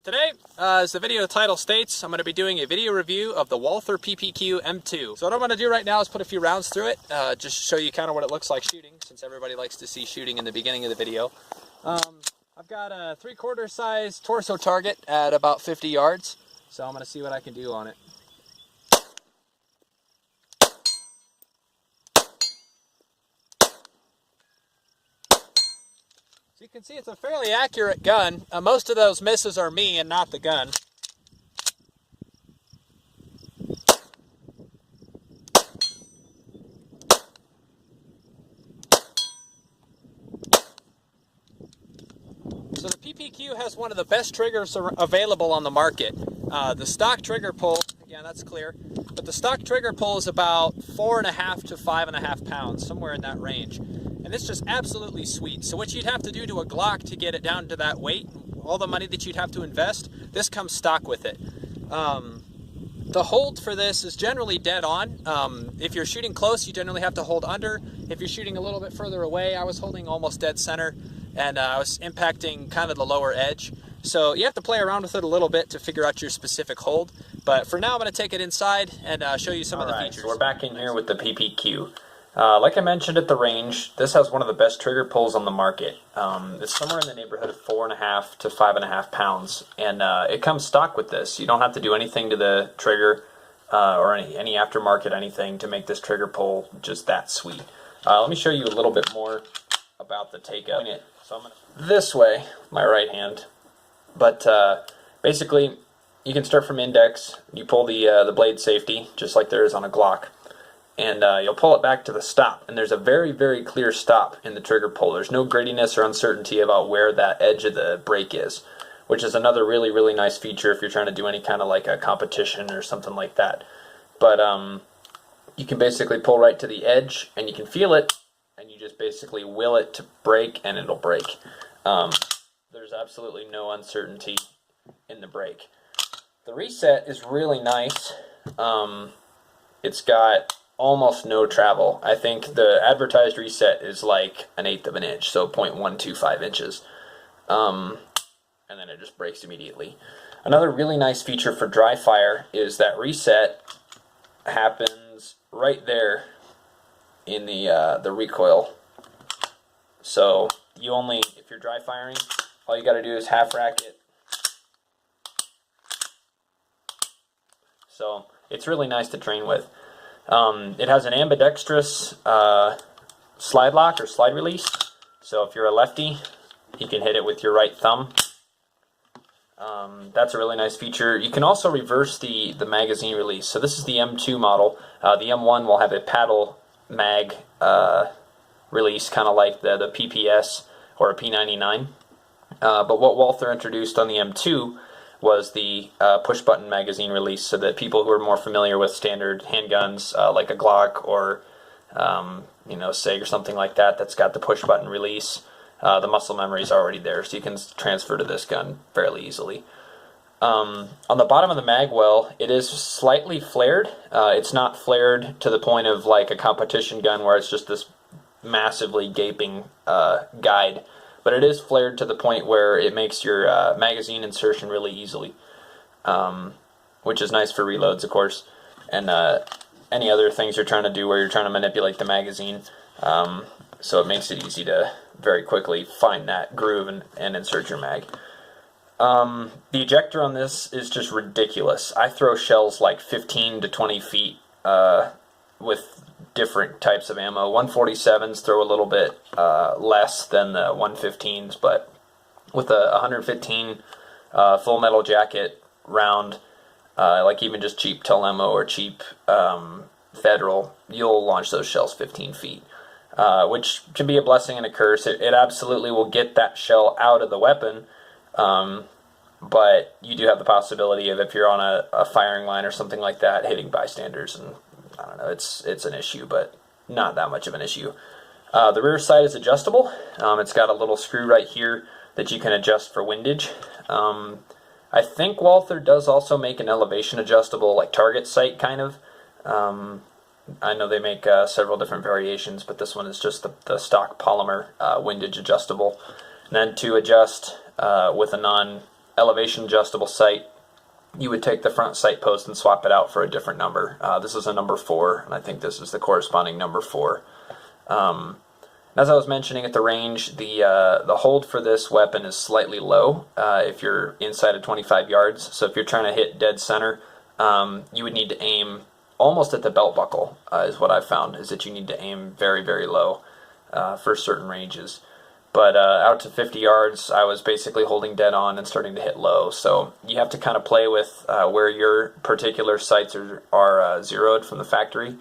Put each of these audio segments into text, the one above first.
Today, as the video title states, I'm going to be doing a video review of the Walther PPQ M2. So what I'm going to do right now is put a few rounds through it, just to show you kind of what it looks like shooting, since everybody likes to see shooting in the beginning of the video. I've got a 3/4 size torso target at about 50 yards, so I'm going to see what I can do on it. So you can see it's a fairly accurate gun. Most of those misses are me and not the gun. So the PPQ has one of the best triggers available on the market. The stock trigger pull, again that's clear, but the stock trigger pull is about 4.5 to 5.5 pounds, somewhere in that range. And it's just absolutely sweet. So what you'd have to do to a Glock to get it down to that weight, all the money that you'd have to invest, this comes stock with it. The hold for this is generally dead on. If you're shooting close, you generally have to hold under. If you're shooting a little bit further away, I was holding almost dead center, and I was impacting kind of the lower edge. So you have to play around with it a little bit to figure out your specific hold. But for now, I'm going to take it inside and show you some of the features. So we're back in here with the PPQ. Like I mentioned at the range, this has one of the best trigger pulls on the market. It's somewhere in the neighborhood of 4.5 to 5.5 pounds, and it comes stock with this. You don't have to do anything to the trigger or any aftermarket anything to make this trigger pull just that sweet. Let me show you a little bit more about the take-up. So I'm gonna this way, my right hand, but basically you can start from index. You pull the blade safety just like there is on a Glock. And you'll pull it back to the stop, and there's a very, very clear stop in the trigger pull. There's no grittiness or uncertainty about where that edge of the break is, which is another really, really nice feature if you're trying to do any kind of like a competition or something like that. But you can basically pull right to the edge, and you can feel it, and you just basically will it to break, and it'll break. There's absolutely no uncertainty in the break. The reset is really nice. It's got almost no travel. I think the advertised reset is like 1/8 of an inch, so 0.125 inches. And then it just breaks immediately. Another really nice feature for dry fire is that reset happens right there in the recoil. So you only, if you're dry firing, all you got to do is half rack it. So it's really nice to train with. It has an ambidextrous slide lock or slide release, so if you're a lefty, you can hit it with your right thumb. That's a really nice feature. You can also reverse the magazine release. So this is the M2 model. The M1 will have a paddle mag release, kind of like the PPS or a P99. But what Walther introduced on the M2 was the push-button magazine release, so that people who are more familiar with standard handguns, like a Glock or SIG or something like that, that's got the push-button release, the muscle memory is already there, so you can transfer to this gun fairly easily. On the bottom of the mag well, it is slightly flared. It's not flared to the point of like a competition gun where it's just this massively gaping guide. But it is flared to the point where it makes your magazine insertion really easily, which is nice for reloads, of course, and any other things you're trying to do where you're trying to manipulate the magazine. So it makes it easy to very quickly find that groove and insert your mag. The ejector on this is just ridiculous. I throw shells like 15 to 20 feet with different types of ammo. 147s throw a little bit less than the 115s, but with a 115 full metal jacket round, like even just cheap Telemo or cheap Federal, you'll launch those shells 15 feet, which can be a blessing and a curse. It absolutely will get that shell out of the weapon, but you do have the possibility of, if you're on a firing line or something like that, hitting bystanders, and I don't know, it's an issue, but not that much of an issue. The rear sight is adjustable. It's got a little screw right here that you can adjust for windage. I think Walther does also make an elevation adjustable, like target sight kind of. I know they make several different variations, but this one is just the stock polymer windage adjustable. And then to adjust with a elevation adjustable sight, you would take the front sight post and swap it out for a different number. This is a number 4, and I think this is the corresponding number 4. As I was mentioning at the range, the hold for this weapon is slightly low if you're inside of 25 yards. So if you're trying to hit dead center, you would need to aim almost at the belt buckle, is what I've found, is that you need to aim very, very low for certain ranges. But out to 50 yards, I was basically holding dead on and starting to hit low. So you have to kind of play with where your particular sights are zeroed from the factory.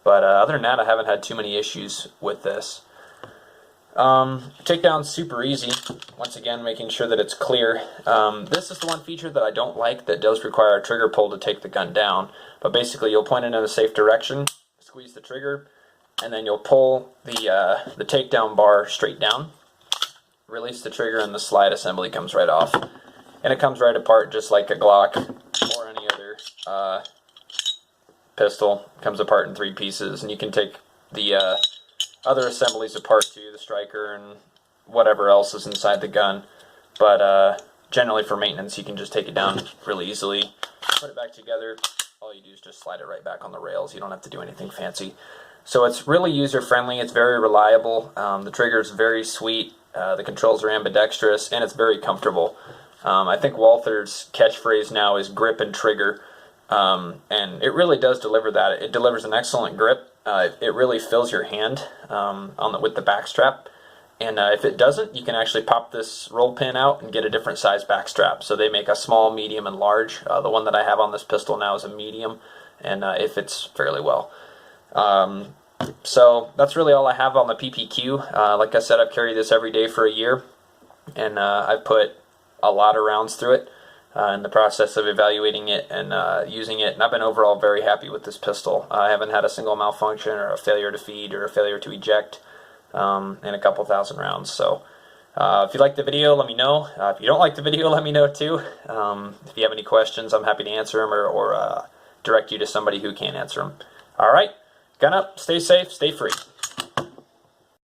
But other than that, I haven't had too many issues with this. Takedown's super easy. Once again, making sure that it's clear. This is the one feature that I don't like that does require a trigger pull to take the gun down. But basically, you'll point it in a safe direction, squeeze the trigger, and then you'll pull the takedown bar straight down, release the trigger, and the slide assembly comes right off. And it comes right apart just like a Glock or any other pistol. It comes apart in 3 pieces, and you can take the other assemblies apart too, the striker and whatever else is inside the gun. But generally for maintenance, you can just take it down really easily, put it back together. All you do is just slide it right back on the rails. You don't have to do anything fancy. So it's really user-friendly. It's very reliable. The trigger is very sweet. The controls are ambidextrous, and it's very comfortable. I think Walther's catchphrase now is grip and trigger, and it really does deliver that. It delivers an excellent grip. It really fills your hand with the back strap, and if it doesn't, you can actually pop this roll pin out and get a different size back strap. So they make a small, medium, and large. The one that I have on this pistol now is a medium, and it fits fairly well. So that's really all I have on the PPQ. Like I said, I've carried this every day for a year, and I've put a lot of rounds through it in the process of evaluating it and using it, and I've been overall very happy with this pistol. I haven't had a single malfunction or a failure to feed or a failure to eject in a couple thousand rounds. So if you like the video, let me know. If you don't like the video, let me know too. If you have any questions, I'm happy to answer them or direct you to somebody who can answer them. All right, gun up, stay safe, stay free.